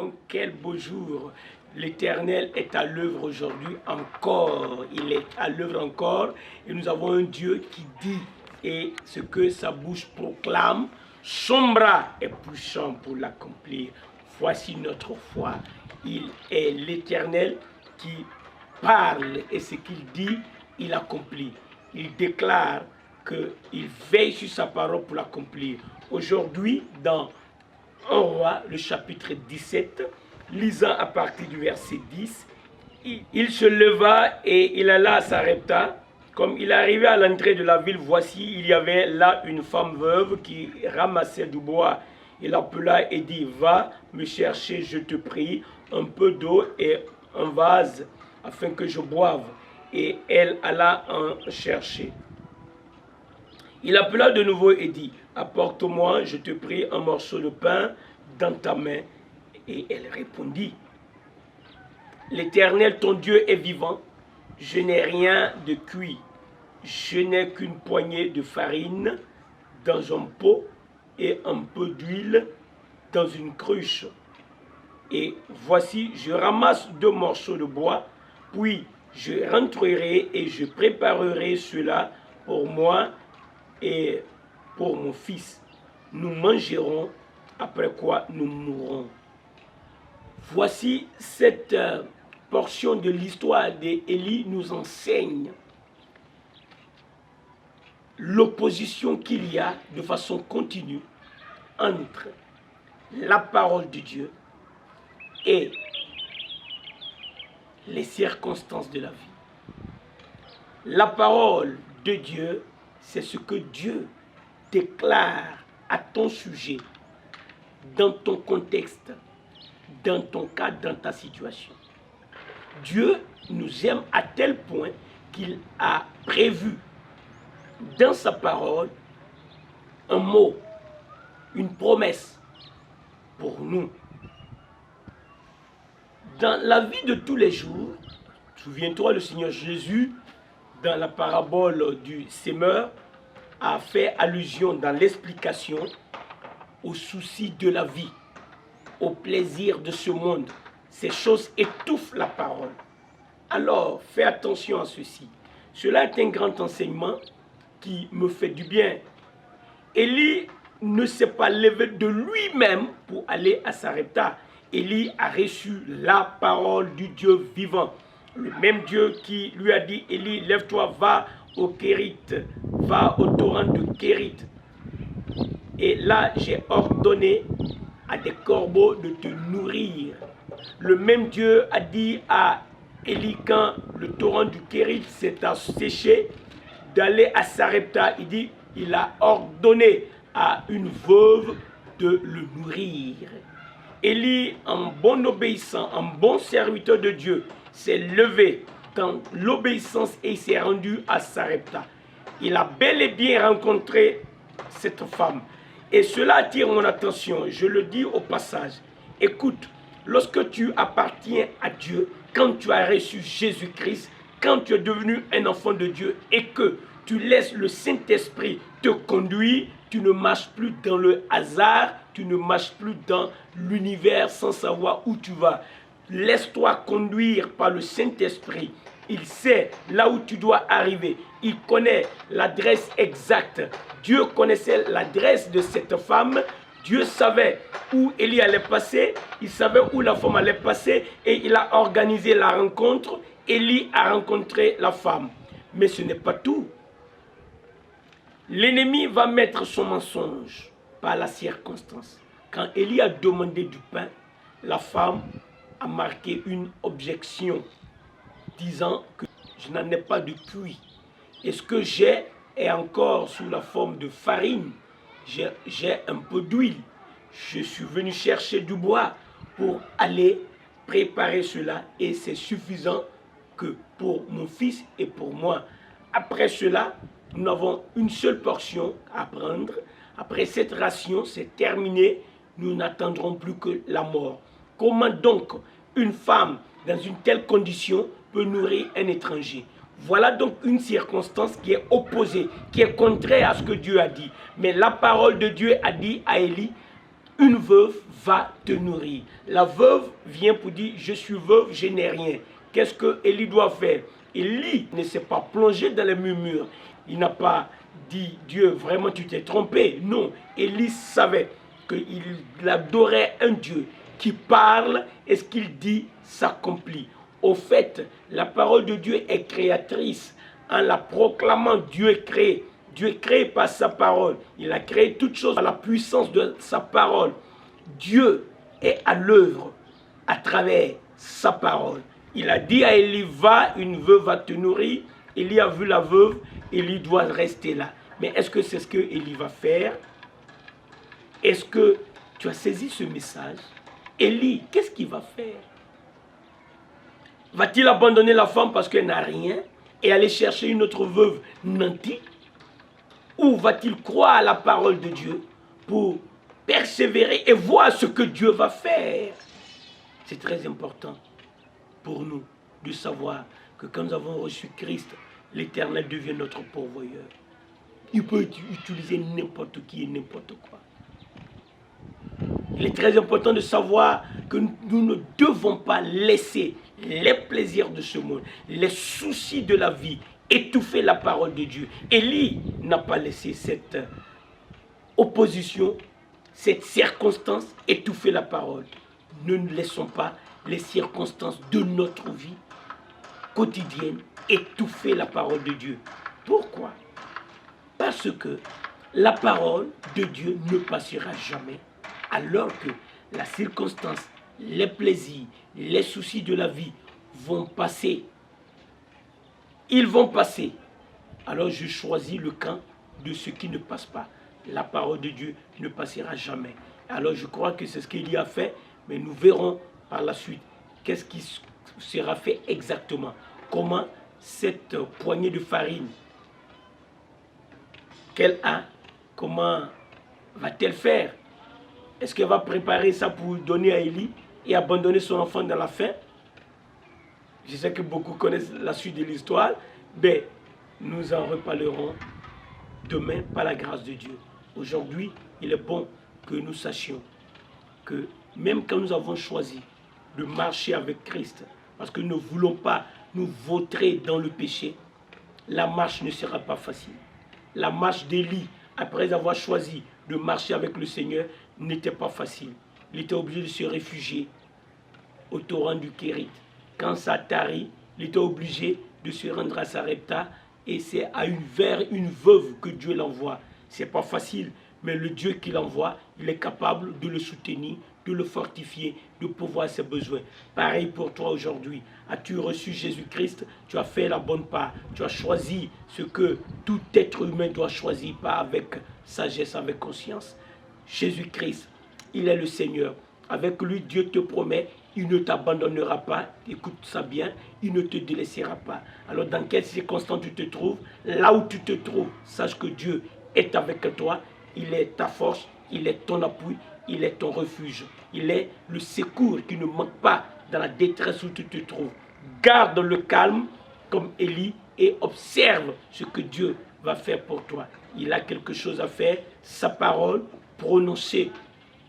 bénédiction, quel beau jour. L'Éternel est à l'œuvre aujourd'hui encore. Il est à l'œuvre encore. Et nous avons un Dieu qui dit, et ce que sa bouche proclame, son bras est puissant pour l'accomplir. Voici notre foi. Il est l'Éternel qui parle et ce qu'il dit, il accomplit. Il déclare qu'il veille sur sa parole pour l'accomplir. Aujourd'hui, dans 1 Roi, le chapitre 17, lisant à partir du verset 10, il se leva et il alla à Sarepta. Comme il arrivait à l'entrée de la ville, voici, il y avait là une femme veuve qui ramassait du bois. Il appela et dit, va me chercher, je te prie, un peu d'eau et un vase, afin que je boive. Et elle alla en chercher. Il appela de nouveau et dit, apporte-moi, je te prie, un morceau de pain dans ta main. Et elle répondit, l'Éternel, ton Dieu est vivant, je n'ai rien de cuit, je n'ai qu'une poignée de farine dans un pot et un peu d'huile dans une cruche. Et voici, je ramasse 2 morceaux de bois, puis je rentrerai et je préparerai cela pour moi et pour mon fils. Nous mangerons, après quoi nous mourrons. Voici cette portion de l'histoire d'Élie nous enseigne l'opposition qu'il y a de façon continue entre la parole de Dieu et les circonstances de la vie. La parole de Dieu, c'est ce que Dieu déclare à ton sujet, dans ton contexte, dans ton cas, dans ta situation. Dieu nous aime à tel point qu'il a prévu dans sa parole un mot, une promesse pour nous. Dans la vie de tous les jours, souviens-toi, le Seigneur Jésus, dans la parabole du sémeur, a fait allusion dans l'explication aux soucis de la vie, au plaisir de ce monde. Ces choses étouffent la parole. Alors, fais attention à ceci. Cela est un grand enseignement qui me fait du bien. Élie ne s'est pas levé de lui-même pour aller à Sarepta. Élie a reçu la parole du Dieu vivant. Le même Dieu qui lui a dit, Élie, lève-toi, va au Kérit, va au torrent de Kérit. Et là, j'ai ordonné à des corbeaux de te nourrir. Le même Dieu a dit à Élie, quand le torrent du Kérit s'est asséché, d'aller à Sarepta. Il dit, il a ordonné à une veuve de le nourrir. Élie, en bon obéissant, en bon serviteur de Dieu, s'est levé dans l'obéissance et il s'est rendu à Sarepta. Il a bel et bien rencontré cette femme. Et cela attire mon attention, je le dis au passage. Écoute, lorsque tu appartiens à Dieu, quand tu as reçu Jésus-Christ, quand tu es devenu un enfant de Dieu et que tu laisses le Saint-Esprit te conduire, tu ne marches plus dans le hasard, tu ne marches plus dans l'univers sans savoir où tu vas. Laisse-toi conduire par le Saint-Esprit. Il sait là où tu dois arriver. Il connaît l'adresse exacte. Dieu connaissait l'adresse de cette femme. Dieu savait où Élie allait passer. Il savait où la femme allait passer. Et il a organisé la rencontre. Élie a rencontré la femme. Mais ce n'est pas tout. L'ennemi va mettre son mensonge par la circonstance. Quand Élie a demandé du pain, la femme a marqué une objection, disant que je n'en ai pas de cuit. Et ce que j'ai est encore sous la forme de farine. J'ai un peu d'huile. Je suis venu chercher du bois pour aller préparer cela. Et c'est suffisant que pour mon fils et pour moi. Après cela, nous avons une seule portion à prendre. Après cette ration, c'est terminé. Nous n'attendrons plus que la mort. Comment donc une femme dans une telle condition peut nourrir un étranger? Voilà donc une circonstance qui est opposée, qui est contraire à ce que Dieu a dit. Mais la parole de Dieu a dit à Élie, une veuve va te nourrir. La veuve vient pour dire, je suis veuve, je n'ai rien. Qu'est-ce que Élie doit faire? Élie ne s'est pas plongé dans les murmures. Il n'a pas dit, Dieu, vraiment tu t'es trompé. Non, Élie savait qu'il adorait un Dieu qui parle et ce qu'il dit s'accomplit. Au fait, la parole de Dieu est créatrice. En la proclamant, Dieu est créé. Dieu est créé par sa parole. Il a créé toutes choses par la puissance de sa parole. Dieu est à l'œuvre à travers sa parole. Il a dit à Élie, va, une veuve va te nourrir. Élie a vu la veuve, Élie doit rester là. Mais est-ce que c'est ce que Élie va faire? Est-ce que tu as saisi ce message? Élie, qu'est-ce qu'il va faire? Va-t-il abandonner la femme parce qu'elle n'a rien et aller chercher une autre veuve nantie? Ou va-t-il croire à la parole de Dieu pour persévérer et voir ce que Dieu va faire? C'est très important pour nous de savoir que quand nous avons reçu Christ, l'Éternel devient notre pourvoyeur. Il peut utiliser n'importe qui et n'importe quoi. Il est très important de savoir que nous ne devons pas laisser les plaisirs de ce monde, les soucis de la vie, étouffer la parole de Dieu. Élie n'a pas laissé cette opposition, cette circonstance étouffer la parole. Ne laissons pas les circonstances de notre vie quotidienne étouffer la parole de Dieu. Pourquoi? Parce que la parole de Dieu ne passera jamais, alors que la circonstance, les plaisirs, les soucis de la vie vont passer. Ils vont passer. Alors je choisis le camp de ce qui ne passe pas. La parole de Dieu ne passera jamais. Alors je crois que c'est ce qu'il y a fait, mais nous verrons par la suite qu'est-ce qui sera fait exactement. Comment cette poignée de farine qu'elle a, comment va-t-elle faire? Est-ce qu'elle va préparer ça pour donner à Élie et abandonner son enfant dans la faim? Je sais que beaucoup connaissent la suite de l'histoire, mais nous en reparlerons demain par la grâce de Dieu. Aujourd'hui, il est bon que nous sachions que même quand nous avons choisi de marcher avec Christ, parce que nous ne voulons pas nous vautrer dans le péché, la marche ne sera pas facile. La marche d'Élie, après avoir choisi de marcher avec le Seigneur, n'était pas facile. Il était obligé de se réfugier au torrent du Kérit. Quand ça tarit, il était obligé de se rendre à Sarepta et c'est vers une veuve que Dieu l'envoie. Ce n'est pas facile, mais le Dieu qui l'envoie, il est capable de le soutenir, de le fortifier, de pourvoir ses besoins. Pareil pour toi aujourd'hui. As-tu reçu Jésus-Christ? Tu as fait la bonne part. Tu as choisi ce que tout être humain doit choisir, pas avec sagesse, avec conscience. Jésus-Christ, il est le Seigneur. Avec lui, Dieu te promet, il ne t'abandonnera pas. Écoute ça bien, il ne te délaissera pas. Alors dans quelles circonstances tu te trouves? Là où tu te trouves, sache que Dieu est avec toi. Il est ta force, il est ton appui, il est ton refuge. Il est le secours qui ne manque pas dans la détresse où tu te trouves. Garde le calme comme Élie et observe ce que Dieu va faire pour toi. Il a quelque chose à faire. Sa parole prononcée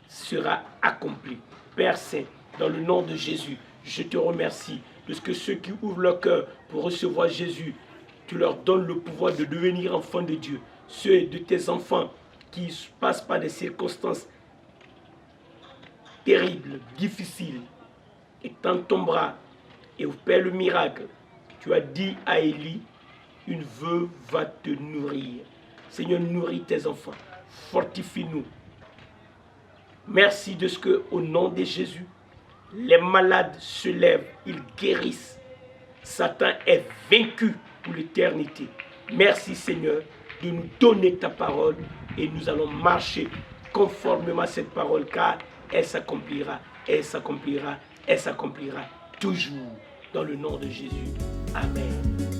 sera accomplie. Père Saint, dans le nom de Jésus, je te remercie de ce que ceux qui ouvrent leur cœur pour recevoir Jésus, tu leur donnes le pouvoir de devenir enfants de Dieu. Ceux de tes enfants qui passent par des circonstances terribles, difficiles, et tends ton bras et opère le miracle. Tu as dit à Élie, une veuve va te nourrir. Seigneur, nourris tes enfants, fortifie-nous. Merci de ce que, au nom de Jésus, les malades se lèvent, ils guérissent. Satan est vaincu pour l'éternité. Merci Seigneur de nous donner ta parole et nous allons marcher conformément à cette parole car elle s'accomplira, elle s'accomplira, elle s'accomplira toujours dans le nom de Jésus. Amen.